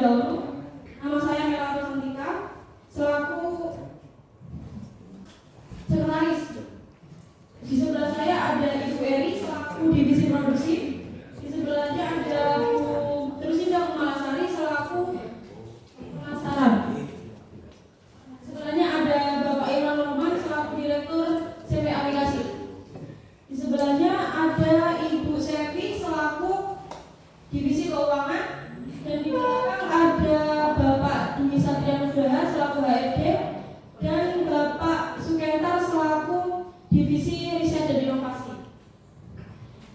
dahulu, nama saya Mela Rosantika selaku sekretaris. Di sebelah saya ada Ibu Eri selaku divisi produksi. Di sebelahnya ada Bu Trusinda Kumalasari selaku pemasaran. Sebelahnya ada Bapak Irwan Roman selaku direktur CV aplikasi. Di sebelahnya ada Ibu Sevi selaku divisi keuangan. Dan di belakang ada Bapak Dwi Satria Nugraha selaku HRD dan Bapak Sukentar selaku divisi riset dan inovasi.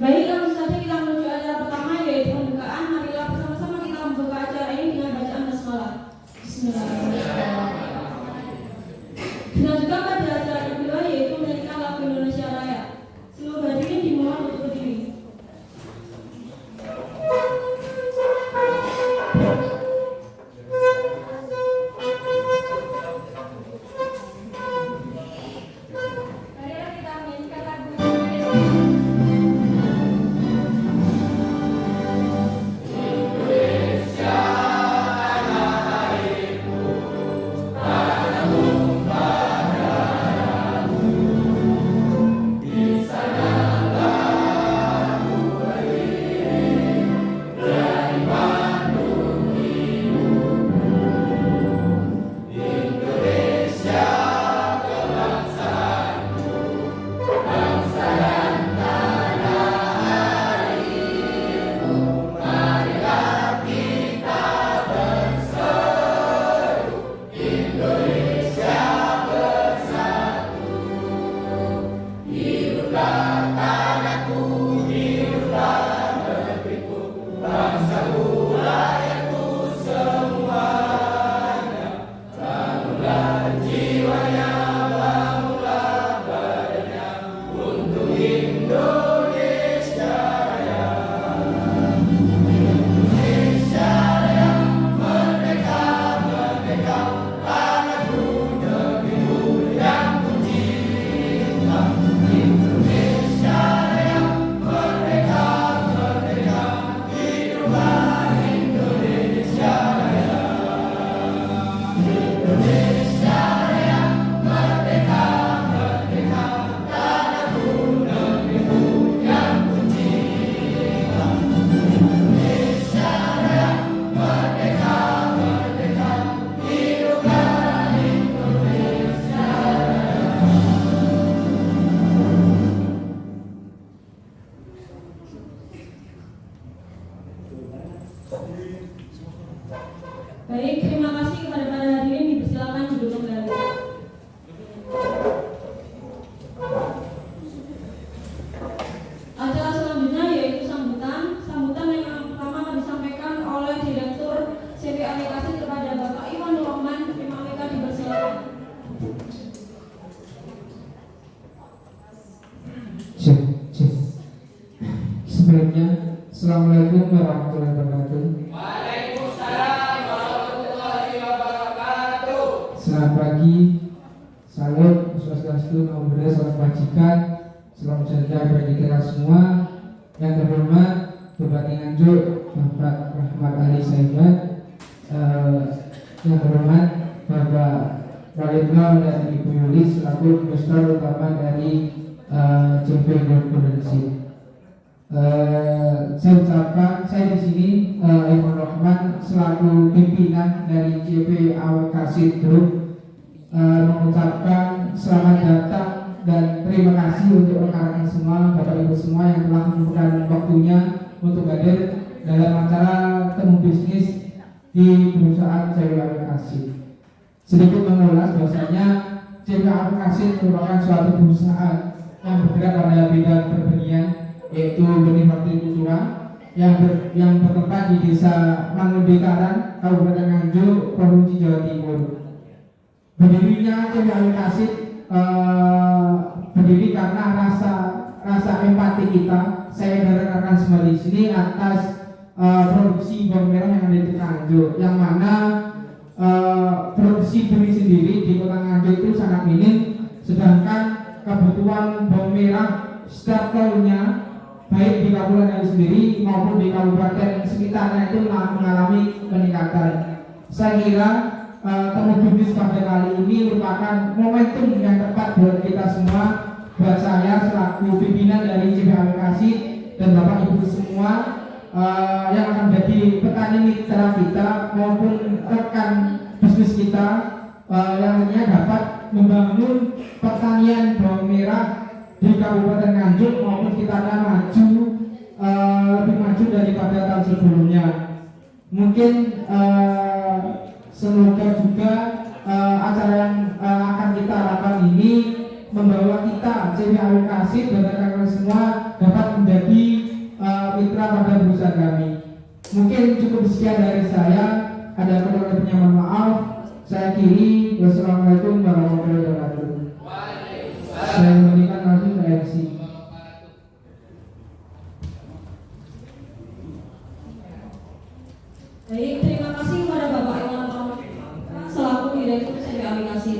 Baik, langsung saja kita menuju acara pertama yaitu pembukaan. Marilah bersama-sama kita membuka acara ini dengan bacaan basmalah. Bismillahirrahmanirrahim. Dilanjutkan pada acara kedua yaitu menyanyikan lagu Indonesia Raya. Seluruh hadirin dimohon untuk berdiri. Baik, terima kasih kepada para hadirin. Dipersilakan duduk kembali. Acara selanjutnya yaitu sambutan. Sambutan yang pertama akan disampaikan oleh Direktur CV aplikasi kepada Bapak Iwan Rohman. Terima kasih, dipersilakan. Sebelumnya, Assalamualaikum warahmatullahi wabarakatuh. Selamat pagi, salam, swastiastu, namo buddhaya, salam kebajikan, salam sejahtera bagi kita semua. Yang terhormat Bupati Nganjuk, Bapak Rahmat Ali Saibat, yang terhormat Bapak Praitno dan Ibu Yuli selaku Investor utama dari CV Produksi. Saya ucapkan, saya di sini Iwan Rohman selaku pimpinan dari CV Awakasi Group mengucapkan selamat datang dan terima kasih untuk rekan-rekan semua, Bapak Ibu semua yang telah menyempatkan waktunya untuk hadir dalam acara temu bisnis di perusahaan CV Awakasi. Sedikit mengulas bahwasanya CV Awakasi merupakan suatu perusahaan yang bergerak pada bidang pertanian, yaitu benih hortikultura yang bertempat di Desa Mangunbekaran, Kabupaten Nganjuk, Provinsi Jawa Timur. Berdirinya CV Awakasi berdiri karena rasa empati kita, saya dan rekan-rekan semua di sini atas produksi bawang merah yang ada di Nganjuk, yang mana produksi benih sendiri di Kota Nganjuk itu sangat minim, sedangkan kebutuhan bawang merah setiap tahunnya baik di kabupaten sendiri maupun di kabupaten sekitarnya itu mengalami peningkatan. Saya kira temu bisnis pada kali ini merupakan momentum yang tepat buat kita semua, buat saya selaku pimpinan dari CV Aplikasi dan Bapak Ibu semua yang akan menjadi petani mitra kita maupun rekan bisnis kita yang nantinya dapat membangun pertanian bawang merah di Kabupaten Nganjuk maupun sekitarnya maju lebih maju daripada tahun sebelumnya. Mungkin semoga juga acara yang akan kita lakukan ini membawa kita CV Aplikasi dan rekan-rekan semua dapat menjadi mitra pada perusahaan kami. Mungkin cukup sekian dari saya. Ada kurang lebihnya mohon maaf. Saya akhiri. Wassalamualaikum warahmatullahi wabarakatuh. Saya memberikan langsung ke MC. Baik, terima kasih kepada Bapak Iwan selaku Direktur CV Aplikasi.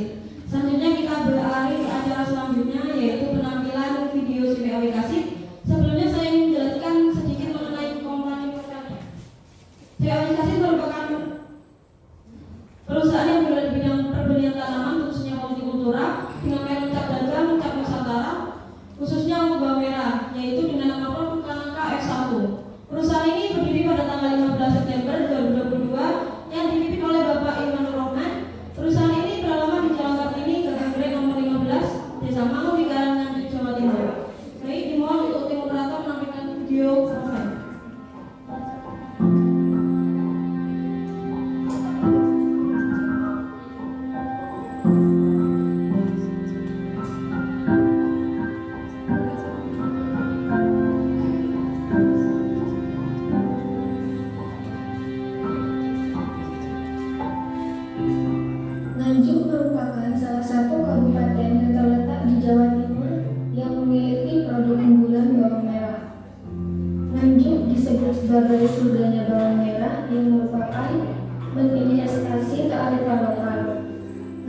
Selanjutnya kita beralih ke acara selanjutnya, yaitu penampilan video CV Aplikasi. Sebelumnya saya ingin menjelaskan sedikit mengenai komponen produknya. CV Aplikasi merupakan perusahaan yang berada di bidang perbenihan tanaman, khususnya hortikultura, dengan merek cap dagang, cap nusantara, khususnya untuk bawang merah, yaitu dengan nama produk Kanaka F1. Perusahaan ini berdiri pada tanggal 15 September 2022 yang dipimpin oleh Bapak Iwan Rohman. Perusahaan ini beralamat di Jalan Kartini, Gagang nomor 15, Desa Mangu, di Karangan, Jawa Timur. Baik, dimohon untuk tim operator menampilkan video program. Nganjuk merupakan salah satu kabupaten yang terletak di Jawa Timur yang memiliki produk unggulan bawang merah. Nganjuk disebut sebagai surganya bawang merah yang merupakan menginvestasi kearifan lokal.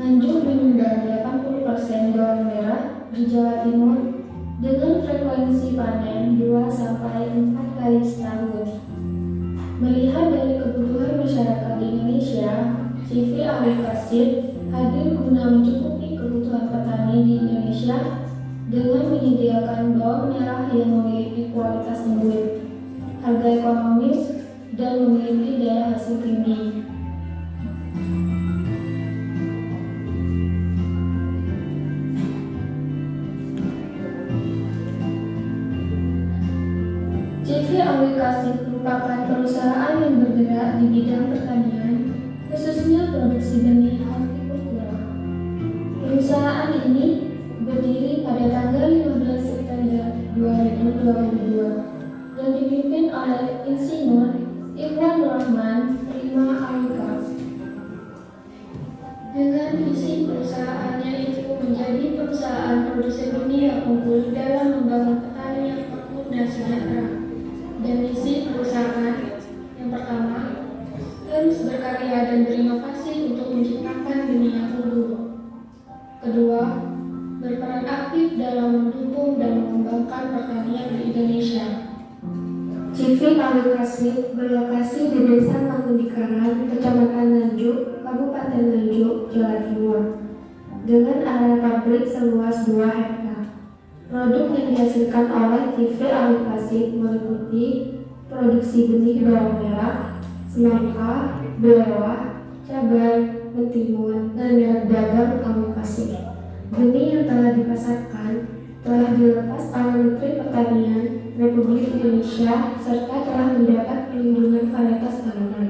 Nganjuk menyumbang 80% bawang merah di Jawa Timur dengan frekuensi panen 2-4 kali setahun. Melihat dari kebutuhan masyarakat di Indonesia, CV Aplikasi hadir guna mencukupi kebutuhan petani di Indonesia dengan menyediakan bawang merah yang memiliki kualitas unggul, harga ekonomis, dan memiliki daya hasil tinggi. CV Aplikasi merupakan perusahaan yang bergerak di bidang pertanian, khususnya produksi benih hortikultura. Perusahaan ini berdiri pada tanggal 15 September 2022 yang dipimpin oleh Insinyur Iwan Rohman Prima Alika. Dengan visi perusahaannya itu menjadi perusahaan produksi benih yang unggul dalam membangun petani yang makmur dan sejahtera. Dan misi perusahaan yang pertama, terus berkarya dan berinovasi untuk menciptakan benih yang unggul. Kedua, berperan aktif dalam mendukung dan mengembangkan pertanian di Indonesia. CV Aplikasi berlokasi di Desa Mangundikaran, Kecamatan Nganjuk, Kabupaten Nganjuk, Jawa Timur, dengan area pabrik seluas 2 hektar. Produk yang dihasilkan oleh CV Aplikasi meliputi produksi benih bawang merah, semangka, belewah, cabai, mentimun, dan merek dagang Aplikasi. Benih yang telah dipasarkan telah dilepas oleh Menteri Pertanian Republik Indonesia serta telah mendapat perlindungan varietas tanaman.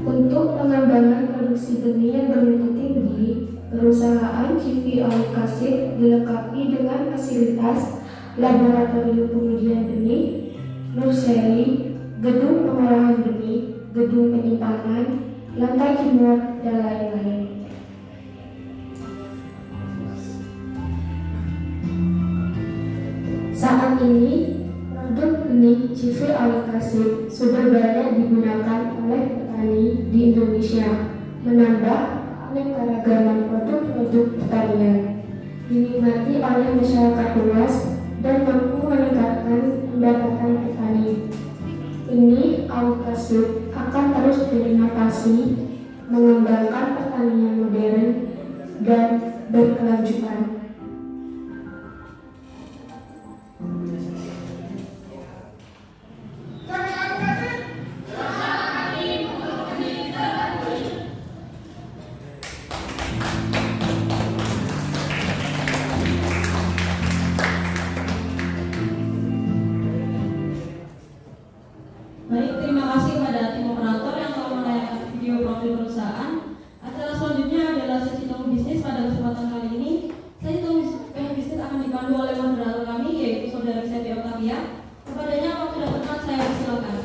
Untuk pengembangan produksi benih yang bermutu tinggi, perusahaan CV Aplikasi dilengkapi dengan fasilitas laboratorium pengujian benih, nursery, gedung pengolahan benih, gedung penyimpanan, lantai jemur, dan lain-lain. Saat ini, produk benih CV Aplikasi sudah banyak digunakan oleh petani di Indonesia, menambah keanekaragaman produk-produk pertanian, dinikmati oleh masyarakat luas Awekasut akan terus berinovasi, mengembangkan pertanian modern dan berkelanjutan. Baik, terima kasih kepada tim operator yang telah menayangkan video profil perusahaan. Acara selanjutnya adalah sesi temu bisnis. Pada kesempatan kali ini, sesi temu bisnis akan dipandu oleh moderator kami, yaitu Saudari Sevi Octavia. Kepadanya waktu dan tempat saya persilakan.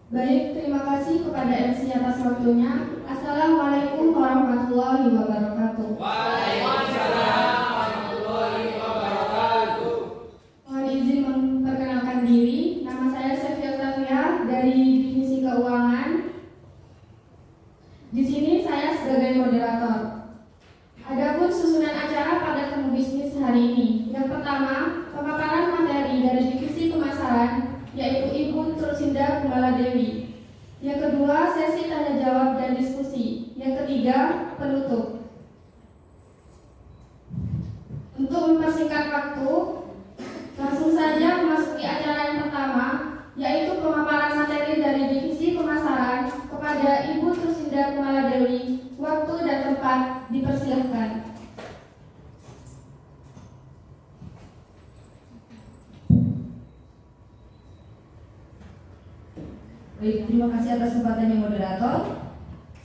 Baik, terima kasih kepada MC atas waktunya. Assalamualaikum warahmatullahi wabarakatuh. Waalaikumsalam warahmatullahi wabarakatuh. Mohon izin memperkenalkan diri. Nama saya Sevi Octavia dari Divisi Keuangan. Di sini saya sebagai moderator. Adapun susunan acara pada temu bisnis hari ini. Yang pertama, pemaparan materi dari Divisi Pemasaran, yaitu Ibu Tursinda Kumala Dewi. Yang kedua, sesi tanya jawab dan diskusi. Yang ketiga, penutup. Untuk mempersingkat waktu, langsung saja memasuki acara yang pertama, yaitu pemaparan materi dari Divisi Pemasaran kepada Ibu Tursinda Kumala Dewi. Waktu dan tempat dipersilahkan. Baik, terima kasih atas kesempatannya moderator.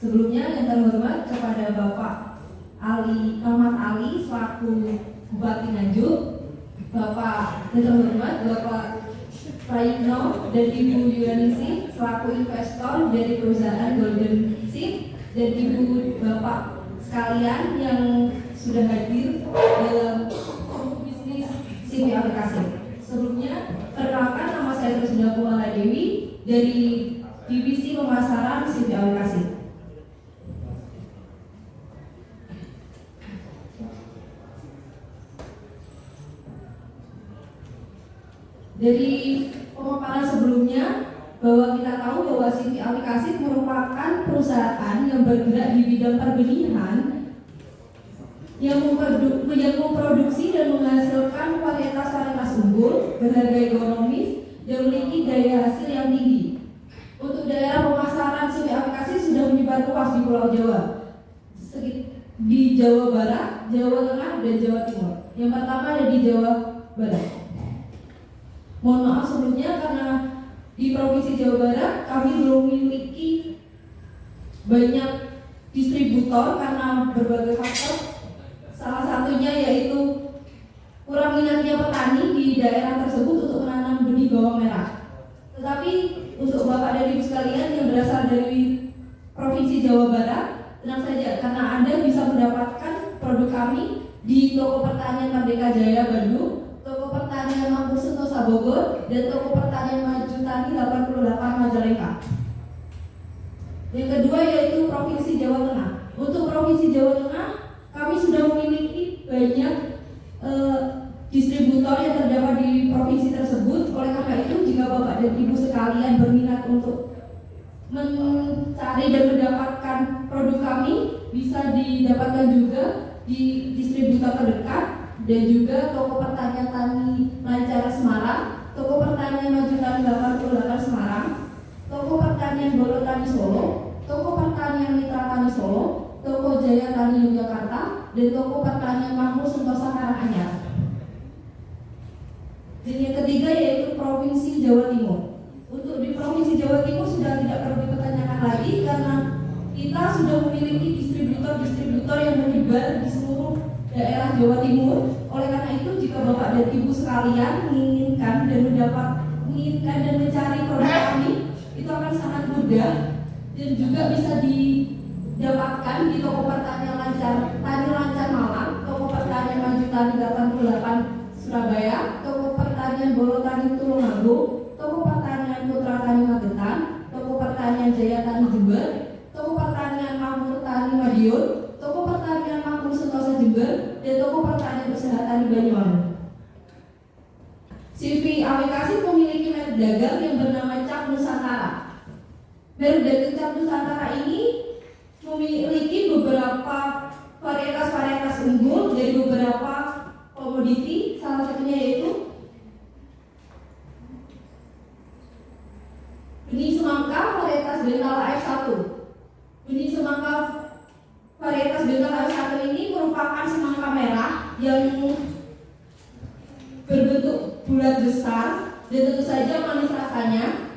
Sebelumnya yang terhormat kepada Bapak Ahmad Ali selaku Bupati Nganjuk, Bapak yang terhormat Bapak Prayitno dan Ibu Yulanisi selaku investor dari perusahaan Golden Seed, dan Ibu Bapak sekalian yang sudah hadir dalam bisnis CV aplikasi. Sebelumnya, perkenalkan, nama saya Tursinda Kumala Dewi dari Divisi Pemasaran CV aplikasi. Dari pemaparan sebelumnya, bahwa kita tahu bahwa CV aplikasi merupakan perusahaan yang bergerak di bidang perbenihan yang memproduksi dan menghasilkan varietas-varietas unggul berharga ekonomis dan memiliki daya hasil yang tinggi. Untuk daerah pemasaran CV aplikasi sudah menyebar luas di Pulau Jawa, di Jawa Barat, Jawa Tengah, dan Jawa Timur. Yang pertama ada di Jawa Barat. Mohon maaf sebelumnya karena di Provinsi Jawa Barat kami belum memiliki banyak distributor karena berbagai faktor. Salah satunya yaitu kurang minatnya petani di daerah tersebut untuk menanam benih bawang merah. Tetapi untuk Bapak dan Ibu sekalian yang berasal dari Provinsi Jawa Barat, tenang saja karena Anda bisa mendapatkan produk kami di Toko Pertanian Merdeka Jaya Bandung, Toko Pertanian Mampu Sentosa Bogor, dan Toko Pertanian Maju Tani 88 Majalengka. Yang kedua yaitu Provinsi Jawa Tengah. Untuk Provinsi Jawa Tengah, kami sudah memiliki banyak distributor yang terdapat di provinsi tersebut. Oleh karena itu, jika Bapak dan Ibu sekalian berminat untuk mencari dan mendapatkan produk kami, bisa didapatkan juga di distributor terdekat dan juga Toko Pertanian Tani Lancar Semarang, Toko Pertanian Maju Tani 88 Semarang, Toko Pertanian Bolo Tani Solo, Toko Pertanian Mitra Tani Solo, Toko Jaya Tani Yogyakarta, dan Toko Pertanian Makmur Sentosa Karanganyar. Dan yang ketiga yaitu Provinsi Jawa Timur. Untuk di Provinsi Jawa Timur sudah tidak perlu dipertanyakan lagi karena kita sudah memiliki distributor-distributor yang menyebar di seluruh daerah Jawa Timur. Oleh karena itu, jika Bapak dan Ibu sekalian menginginkan dan mencari produk kami, itu akan sangat mudah dan juga bisa didapatkan di Toko Pertanian Tani Lancar Malang, Toko Pertanian Maju Tani 88 Surabaya, Toko Pertanian Bolo Tani Tulungagung, Toko Pertanian Putra Tani Magetan, Toko Pertanian Jaya Tani Jember, Toko Pertanian Makmur Tani Madiun, Kesehatan di Banyuwangi. CV Amikasi memiliki merek dagang yang bernama Cap Nusantara. Merek dagang Cap Nusantara ini memiliki beberapa varietas-varietas unggul dari beberapa komoditi, salah satunya yaitu benih semangka varietas Bentala F1. Benih semangka varietas Bentala F1 ini merupakan semangka merah yang berbentuk bulat besar dan tentu saja manis rasanya,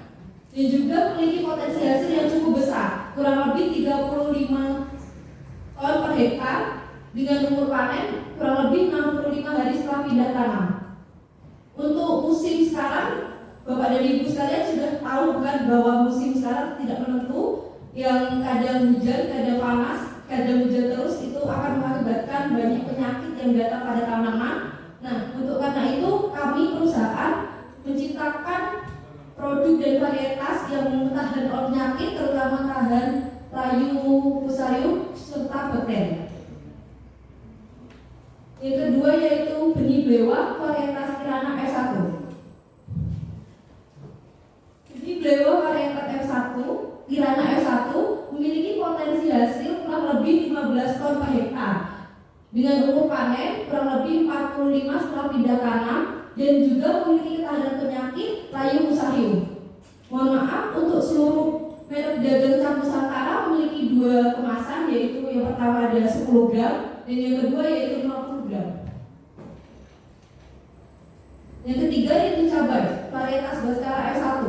dan juga memiliki potensi hasil yang cukup besar, kurang lebih 35 ton per hektar dengan umur panen kurang lebih 65 hari setelah pindah tanam. Untuk musim sekarang, Bapak dan Ibu sekalian sudah tahu bukan bahwa musim sekarang tidak menentu, yang kadang hujan, kadang panas, kadang hujan terus, itu akan mengakibatkan banyak penyakit yang datang pada tanaman. Nah, untuk karena itu kami perusahaan menciptakan produk dan varietas yang tahan penyakit, terutama tahan layu, fusarium, serta bakteri. Yang kedua yaitu benih blewa varietas Kirana F1. Benih blewa varietas F1, Kirana F1 memiliki potensi hasil kurang lebih 15 ton per hektar dengan umur panen kurang lebih 45 setelah pindah tanam, dan juga memiliki ketahanan penyakit layu fusarium. Mohon maaf, untuk seluruh merek dagang Cap Nusantara memiliki 2 kemasan, yaitu yang pertama ada 10 gram dan yang kedua yaitu 50 gram. Yang ketiga yaitu cabai varietas Baskara F1.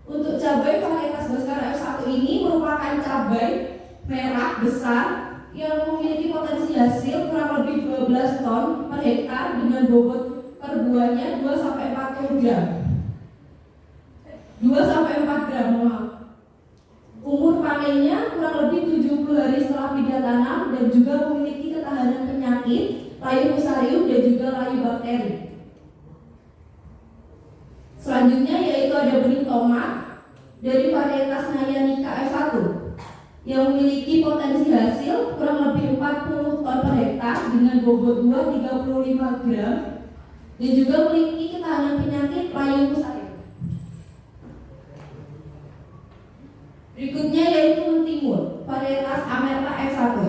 Untuk cabai varietas Baskara F1 ini merupakan cabai merah besar yang memiliki potensi hasil kurang lebih 12 ton per hektar dengan bobot per buahnya 2-4 gram. 2-4 gram, maaf. Umur panennya kurang lebih 70 hari setelah pindah tanam dan juga memiliki ketahanan penyakit layu fusarium dan juga layu bakteri. Selanjutnya yaitu ada benih tomat dari varietas Nayanika F1 yang memiliki potensi hasil kurang lebih 40 ton per hektar dengan bobot buah 35 gram dan juga memiliki ketahanan penyakit layu fusarium. Berikutnya yaitu Mentimur varietas Amerta F1.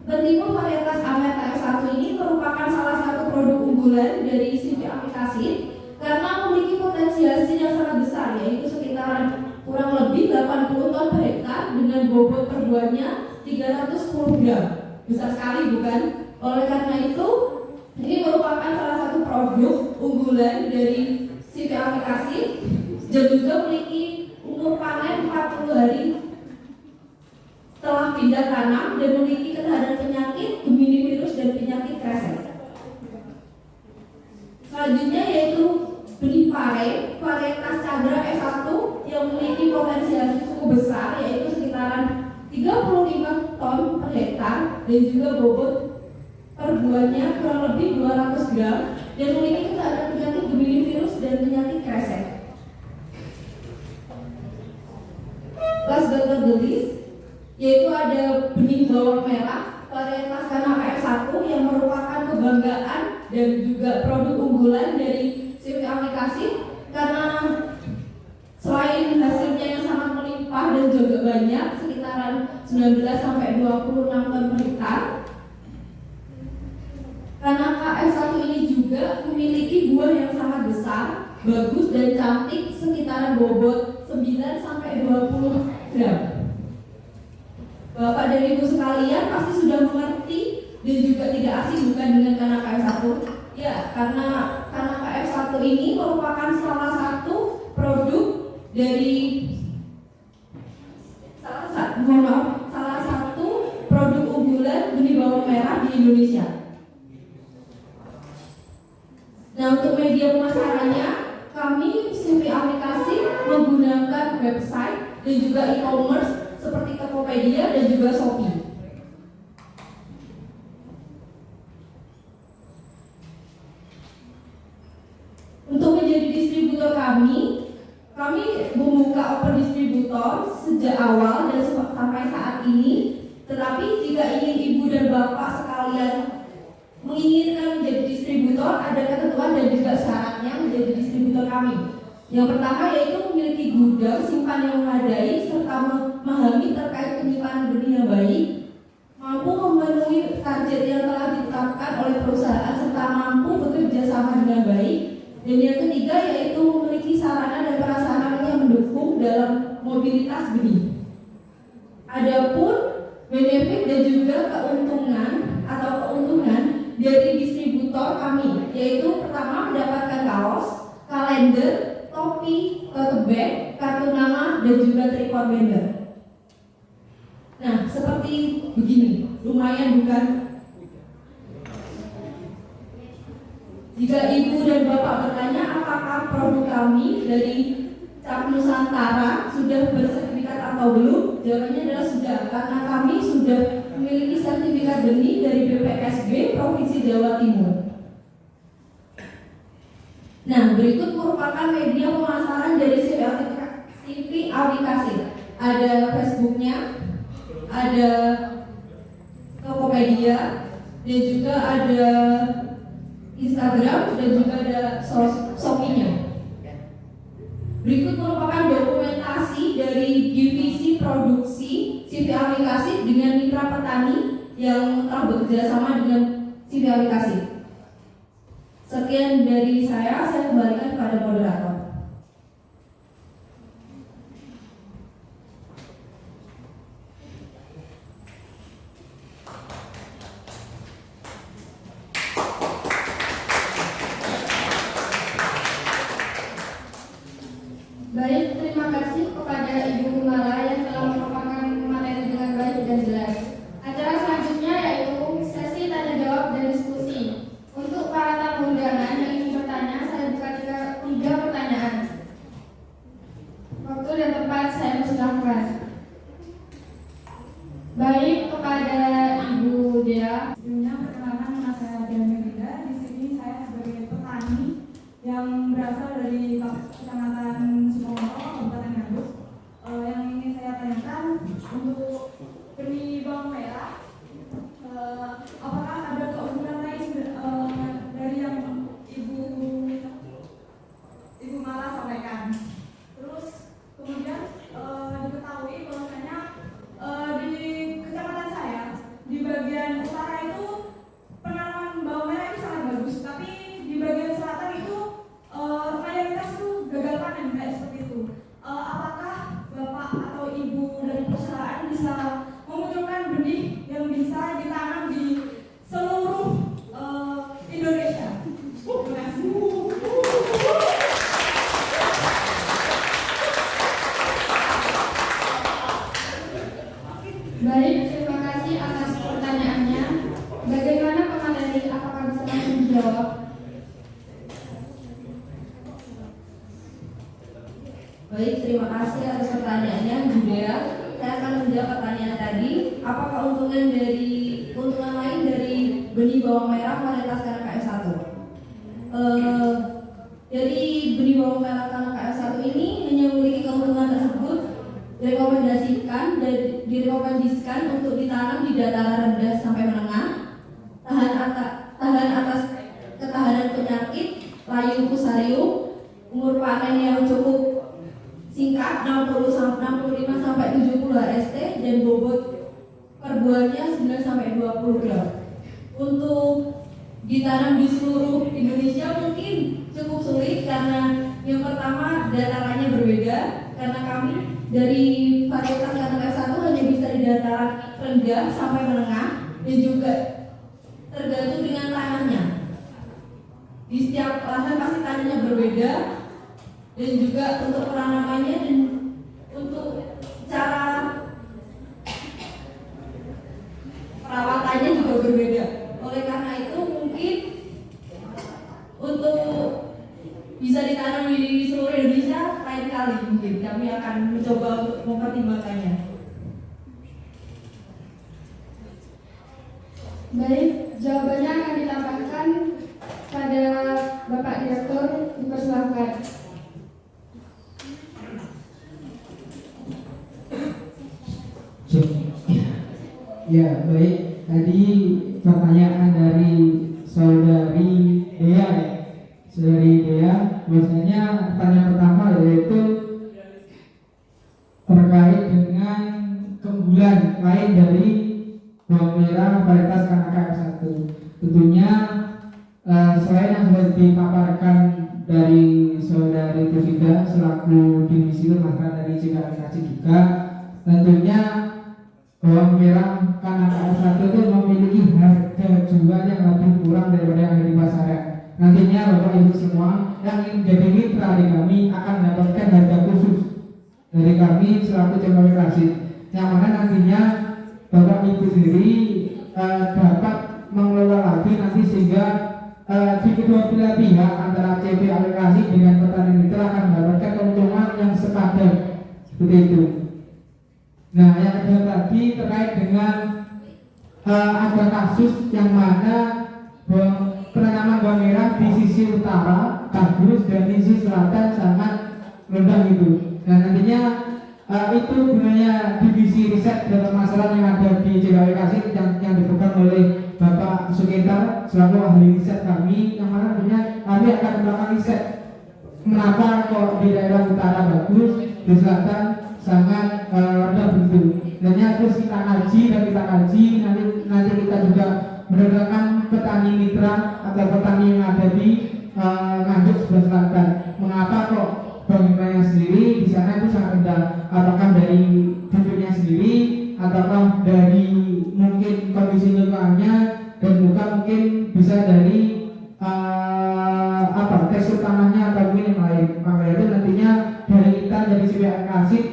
Mentimur varietas Amerta F1 ini merupakan salah satu produk unggulan dari CV Amikasi karena memiliki potensi hasil yang sangat besar, yaitu sekitaran kurang lebih 80 ton per hektar dengan bobot per buahnya 310 gram. Besar sekali bukan? Oleh karena itu, ini merupakan salah satu produk unggulan dari CV Amikasi dan juga memiliki umur panen 40 hari setelah pindah tanam dan memiliki ketahanan penyakit, gemini virus dan penyakit kresek. Selanjutnya yaitu benih pare varietas Chandra F1 yang memiliki potensi hasil cukup besar, yaitu sekitaran 35 ton per hektar dan juga bobot per buahnya kurang lebih 200 gram dan memiliki ketahanan penyakit gemini virus dan penyakit kresek. Last but not the least, yaitu ada benih bawang merah varietas Kanaka F1 yang merupakan kebanggaan dan juga produk unggulan dari CV Amikasi karena selain hasilnya yang sangat melimpah dan juga banyak, sekitaran 19-26 ton per hektar, Kanaka F1 ini juga memiliki buah yang sangat besar, bagus dan cantik, sekitaran bobot 9-20 gram. Bapak dan Ibu sekalian pasti sudah mengerti dan juga tidak asing bukan dengan Kanaka F1? Ya, karena Kanaka F1 ini merupakan salah satu produk dari salah satu produk unggulan benih bawang merah di Indonesia. Nah, untuk media pemasarannya, kami CV Amikasi menggunakan website dan juga e-commerce seperti Tokopedia dan juga Shopee. Untuk menjadi distributor kami membuka open distributor sejak awal dan sampai saat ini. Tetapi jika ingin ibu dan bapak sekalian menginginkan menjadi distributor, ada ketentuan dan juga syaratnya menjadi distributor kami. Yang pertama yaitu memiliki gudang simpan yang memadai serta memahami terkait penyimpanan benih yang baik, mampu memenuhi target yang telah ditetapkan oleh perusahaan serta mampu bekerja sama dengan baik. Dan yang ketiga yaitu memiliki sarana dan prasarana yang mendukung dalam mobilitas benih. Adapun benefit dan juga keuntungan dari distributor kami yaitu pertama mendapatkan kaos, kalender, topi, tote bag, kartu nama dan juga tripod banner. Nah, seperti begini, lumayan bukan? Jika ibu dan bapak bertanya apakah produk kami dari Cap Nusantara sudah bersertifikat atau belum, jawabannya adalah sudah, karena kami sudah memiliki sertifikat benih dari BPSB Provinsi Jawa Timur. Nah, berikut merupakan media pemasaran dari CV Awikasit. Ada Facebooknya, ada Tokopedia, dan juga ada Instagram, dan juga ada Shopee-nya. Berikut merupakan dokumentasi dari divisi produksi CV Awikasit dengan mitra petani yang telah bekerja sama dengan CV Awikasit. Sekian dari saya kembalikan kepada moderator. Baik, terima kasih kepada Ibu Gumara yang telah memaparkan materi dengan baik dan jelas. Acara selanjutnya yaitu sesi tanya jawab dan diskusi. Untuk para tamu undangan yang ingin bertanya, saya buka tiga pertanyaan. Waktu dan tempat saya persilahkan. Baik, kepada Ibu Dea. Sebelumnya perkenalkan nama saya Dea Melinda. Di sini saya sebagai petani yang berasal dari Kecamatan Sumongo, Kabupaten Gambus. Yang ingin saya tanyakan untuk benih bawang merah, apakah ada keunggulan lain dari yang Ibu Mala sampaikan? Terus kemudian diketahui bahwasanya di kecamatan saya di bagian utara itu penanaman bawang merah itu sangat bagus, tapi di bagian selatan itu mayoritas itu gagal panen kayak seperti itu. Apakah Bapak atau Ibu dari perusahaan bisa memunculkan benih yang bisa ditanam di seluruh Indonesia? Terima kasih. Baik, terima kasih atas pertanyaannya. Bagaimana pemateri? Apakah bisa langsung dijawab? Baik, terima kasih atas pertanyaannya, Bu Dea. Saya akan menjawab pertanyaan tadi. Apa keuntungan lain dari benih bawang merah varietas KNKS 1? Dari benih bawang merah KNKS 1 ini hanya memiliki keuntungan tersebut direkomendasikan untuk ditanam di dataran rendah sampai menengah, tahan atas ketahanan penyakit, layu fusarium, umur panen yang cukup singkat 65 sampai 70 HST dan bobot per buahnya 9 sampai 20 gram. Untuk ditanam di seluruh Indonesia mungkin cukup sulit karena yang pertama datarannya berbeda, karena kami dari varietas KNKS 1 hanya bisa di dataran rendah sampai menengah dan juga tergantung dengan tanahnya. Di setiap lahan pasti tanahnya berbeda, dan juga untuk penanamannya dan untuk cara perawatannya juga berbeda. Oleh karena itu mungkin untuk bisa ditanam di seluruh Indonesia lain kali mungkin kami akan mencoba untuk mempertimbangkannya. Baik, jawabannya akan ditambahkan pada Bapak Direktur. Dipersilakan. Ya, baik. Tadi pertanyaan dari saudari Dea. Saudari Dea, biasanya pertanyaan pertama yaitu terkait dengan keunggulan lain dari bawang merah varietas Kanaka F1. Tentunya selain yang sudah dipaparkan dari saudari Tusida selaku divisi pemasaran dari CKMKC juga, tentunya bawang merah Kanaka F1 itu memiliki harga jual yang lebih kurang daripada yang ada di pasaran. Nantinya Bapak Ibu semua yang ingin menjadi mitra di kami akan mendapatkan harga khusus dari kami selaku CKMKC, yang mana nantinya Bapak Ibu sendiri dapat mengelola lagi nanti sehingga di kedua belah pihak antara CP aplikasi dengan petani mitra akan mendapatkan keuntungan yang sepadan, seperti itu. Nah, yang kedua tadi terkait dengan ada kasus yang mana penanaman bawang merah di sisi utara bagus dan di sisi selatan sangat rendah gitu. Nah, nantinya itu gunanya divisi riset dan pemasaran yang ada di CKWKC yang dipegang oleh Bapak Sukentar selaku ahli riset kami, yang mana nantinya kami akan melakukan riset mengapa kok di daerah utara bagus, di selatan sangat rendah begitu. Dan terus kita kaji nanti kita juga mendatangkan petani mitra atau petani yang ada di Nganjuk sebelah selatan. Mengapa kok bawang merahnya sendiri di sana itu sangat rendah? Apakah dari bibitnya sendiri, ataukah dari mungkin kondisi lingkungannya, dan bukan mungkin bisa dari tekstur tanahnya atau mungkin yang lain. Maka itu nantinya dari kita dari CPA Kasih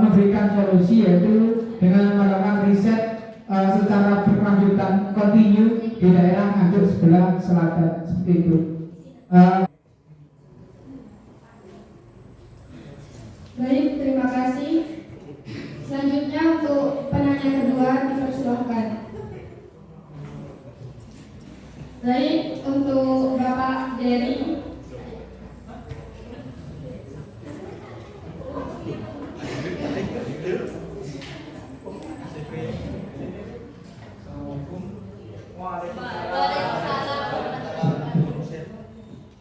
memberikan solusi, yaitu dengan melakukan riset secara berkelanjutan kontinu di daerah Nganjuk sebelah selatan, seperti itu. Baik, terima kasih. Selanjutnya untuk penanya kedua dipersilahkan. Baik, untuk Bapak Dery.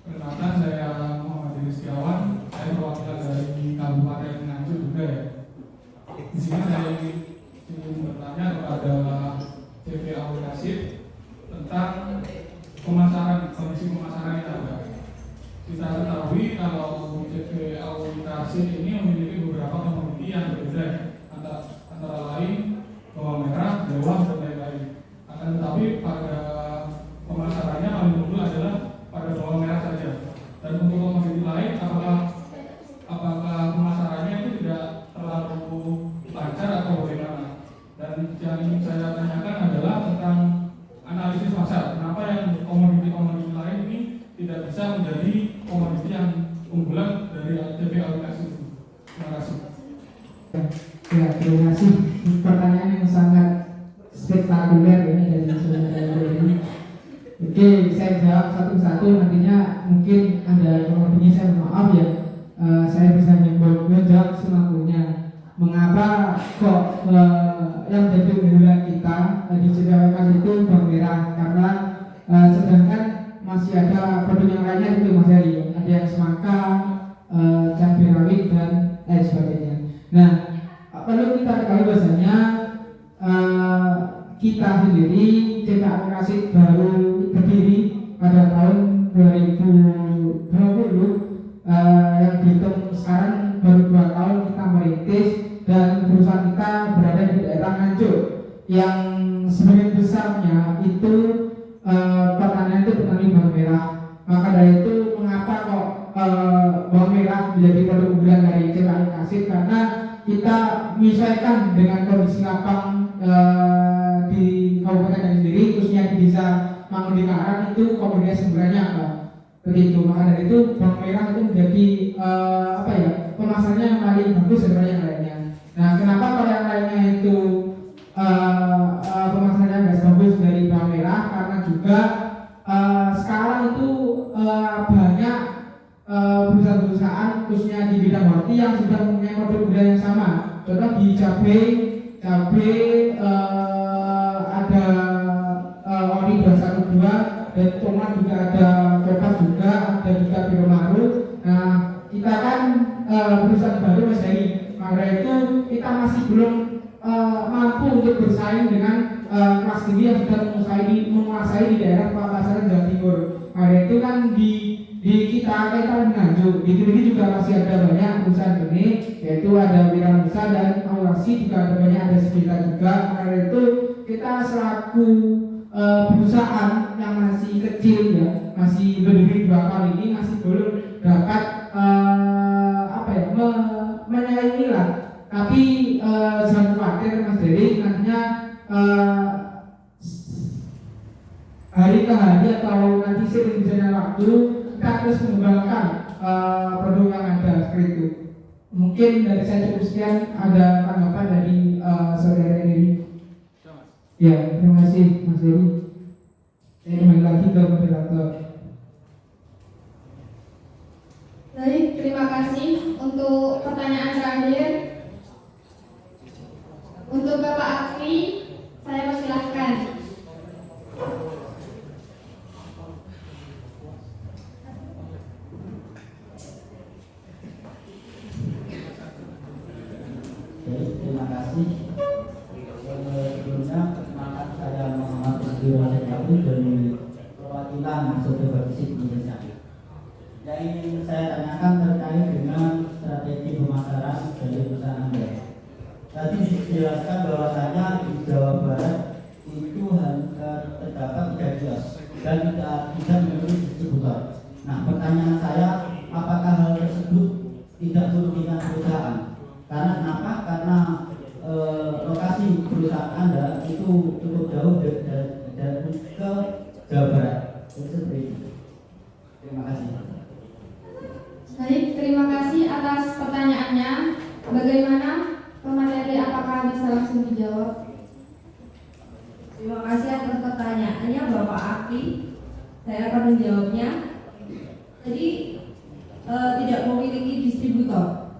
Perkenalkan, saya Muhammad Dery Setiawan. Saya perwakilan dari Kabupaten Nganjuk juga ya. Di sini saya ingin bertanya kepada CP Aplikasif tentang kondisi pemasaran yang ada. Kita ketahui kalau CP Aplikasif ini memiliki beberapa komoditi yang berbeda, antara lain bawang merah, bawang dan lain-lain. Akan tetapi pada pemasarannya paling unggul adalah pada bawang merah saja. Dan untuk komoditi lain, apakah pemasarannya itu tidak terlalu lancar atau bagaimana? Dan yang ingin saya tanyakan adalah tentang analisis pasar. Kenapa yang komoditi-komoditi lain ini tidak bisa menjadi komoditi yang unggulan dari CP Aplikasi itu? Terima kasih. Ya, terima kasih. Pertanyaan yang sangat spektakuler ini dari saudara ini. Oke, saya jawab satu-satu. Nantinya mungkin ada komoditinya, saya maaf ya. Saya bisa menjawab semampunya. Mengapa kok yang jadi unggulan kita di CPWK itu bawang merah? Karena sedangkan masih ada produk yang lainnya itu Mas Heri, ada yang semangka, cabai rawit dan lain sebagainya. Nah, perlu kita ketahui bahwasanya kita sendiri CPWK baru berdiri pada tahun 2020, yang dihitung sekarang baru 2 tahun kita merintis, dan perusahaan kita berada di daerah Nganjuk yang sebagian besarnya itu pertanian itu petani bawang merah. Maka dari itu mengapa kok bawang merah menjadi produk unggulan dari CPA Kasih? Karena kita menyesuaikan dengan kondisi lapang di kabupaten yang sendiri, khususnya di desa Mangundikarang itu komoditas sebenarnya apa? Begitu. Maka dari itu bawang merah itu menjadi pemasarannya yang paling bagus daripada yang lainnya. Nah, kenapa kalau yang lainnya itu pemasarannya nggak bagus dari bawang merah? Karena juga sekarang itu banyak perusahaan-perusahaan khususnya di bidang horti yang sudah mempunyai produk unggulan yang sama. Contoh di cabai ada Ori 212, dan Toma juga ada Topas juga, ada juga Biro Maru. Nah, kita kan perusahaan baru Mas Heri, maka itu kita masih belum mampu untuk bersaing dengan kelas tinggi yang sudah menguasai di daerah Pamekasan Jawa Timur. Maka itu kan di kita Nganjuk, di sini juga masih ada banyak perusahaan benih, yaitu ada Wiranusa dan Awasi juga ada banyak, ada sekitar juga. Maka itu kita selaku perusahaan yang masih kecil ya, masih berdiri 2 kali ini masih belum dapat menyaingi lah. Tapi jangan khawatir Mas Dery, nantinya hari ke hari atau nanti sering berjalan waktu kita terus mengembangkan produk yang ada seperti itu. Mungkin dari saya cukup sekian. Ada tanggapan dari saudara ini? Ya, terima kasih Mas Dery. Saya kembali lagi ke moderator. Baik, terima kasih untuk pertanyaan terakhir. Untuk Bapak Akri, saya persilahkan. Terima kasih. Sebelumnya perkenalkan saya Muhammad Rizky Wasedawi dari perwakilan Sobat Bersih Indonesia. Yang ingin saya tanyakan terkait dengan strategi pemasaran dari perusahaan Anda. Tadi dijelaskan bahwasanya di Jawa Barat itu terdapat 3 kios dan tidak memiliki distributor. Nah, pertanyaan saya, apakah hal tersebut tidak merugikan perusahaan? Karena kenapa? Karena lokasi perusahaan Anda itu cukup jauh dari ke Jawa Barat. Seperti itu. Terima kasih. Baik, terima kasih atas pertanyaannya. Bagaimana pemateri, apakah bisa langsung dijawab? Terima kasih atas pertanyaannya Bapak Akri. Saya akan menjawabnya. Jadi tidak memiliki distributor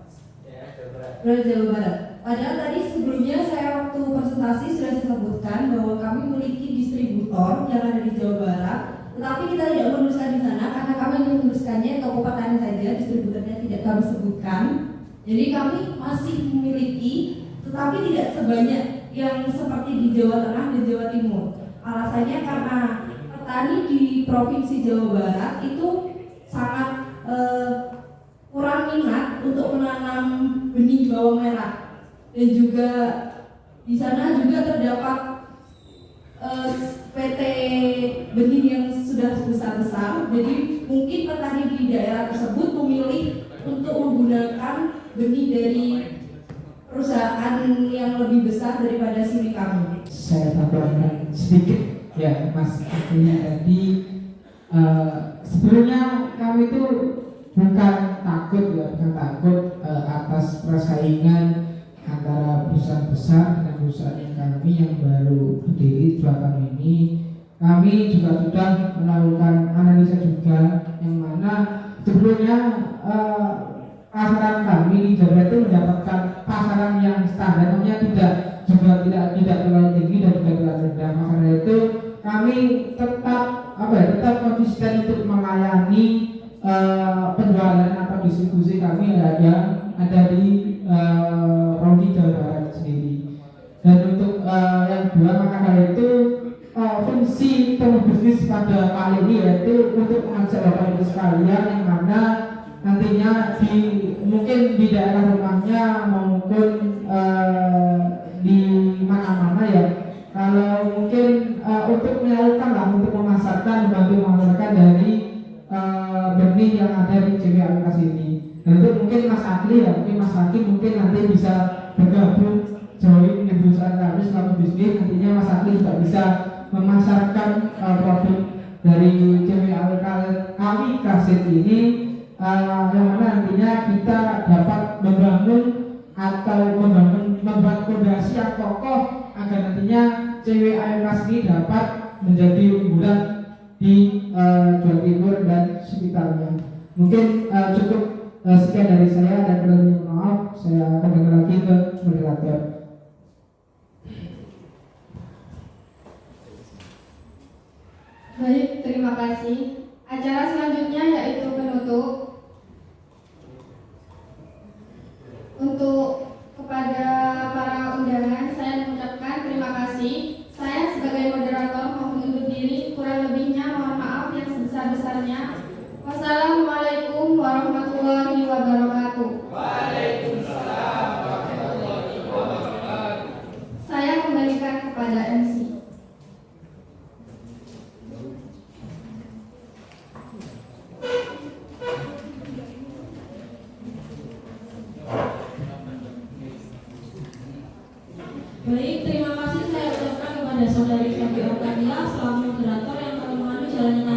dari Jawa Barat. Padahal tadi sebelumnya saya waktu presentasi sudah disebutkan bahwa kami memiliki distributor yang ada di Jawa Barat, tetapi kita tidak menuliskan di sana karena kami ingin menuliskannya toko petani saja, distributornya tidak kami sebutkan. Jadi kami masih memiliki, tetapi tidak sebanyak yang seperti di Jawa Tengah dan Jawa Timur. Alasannya karena petani di Provinsi Jawa Barat itu sangat kurang minat untuk menanam benih bawang merah, dan juga di sana juga terdapat PT benih yang sudah besar-besar. Jadi mungkin petani di daerah tersebut memilih untuk menggunakan benih dari perusahaan yang lebih besar daripada sini kami. Saya tambahkan sedikit ya Mas. Artinya tadi sebelumnya kami itu bukan takut atas persaingan antara perusahaan besar dengan perusahaan yang kami yang baru berdiri 2 tahun ini. Kami juga sudah melakukan analisa juga, yang mana sebelumnya pasaran kami di Jawa itu mendapatkan pasaran yang standar, namanya tidak terlalu tinggi dan juga terlalu rendah. Makanya itu kami tetap konsisten untuk melayani penjualan atau distribusi kami yang ada di Provinsi Jawa Barat sendiri. Dan untuk yang kedua, maka dari itu fungsi temu bisnis pada kali ini yaitu untuk mengajak Bapak Ibu sekalian yang mana nantinya mungkin di daerah rumahnya maupun di mana-mana ya, kalau mungkin untuk menyalurkan untuk memasarkan, membantu memasarkan dari benih yang ada di JP Alokasi ini. Dan itu mungkin Mas Akli ya, mungkin Mas Hakim mungkin nanti bisa bergabung join di perusahaan kami selaku bisnis. Nantinya Mas Akli juga bisa memasarkan produk dari JP Alokasi kami Kasit ini, yang mana nantinya kita dapat membangun membuat fondasi yang kokoh agar nantinya CW Alokasi ini dapat menjadi unggulan di Jawa Timur dan sekitarnya. Mungkin cukup sekian dari saya, dan kurang maaf saya kembali lagi ke moderator. Baik, terima kasih. Acara selanjutnya yaitu penutup. Untuk kepada para undangan, saya mengucapkan terima kasih. Saya sebagai moderator mohon undur diri. Kurang lebihnya mohon maaf yang sebesar-besarnya. Wassalamualaikum warahmatullahi wabarakatuh. Waalaikumsalam warahmatullahi wabarakatuh. Saya kembalikan kepada MC. Baik, terima kasih saya ucapkan kepada Saudari Syafi Okania selaku moderator yang telah memandu jalannya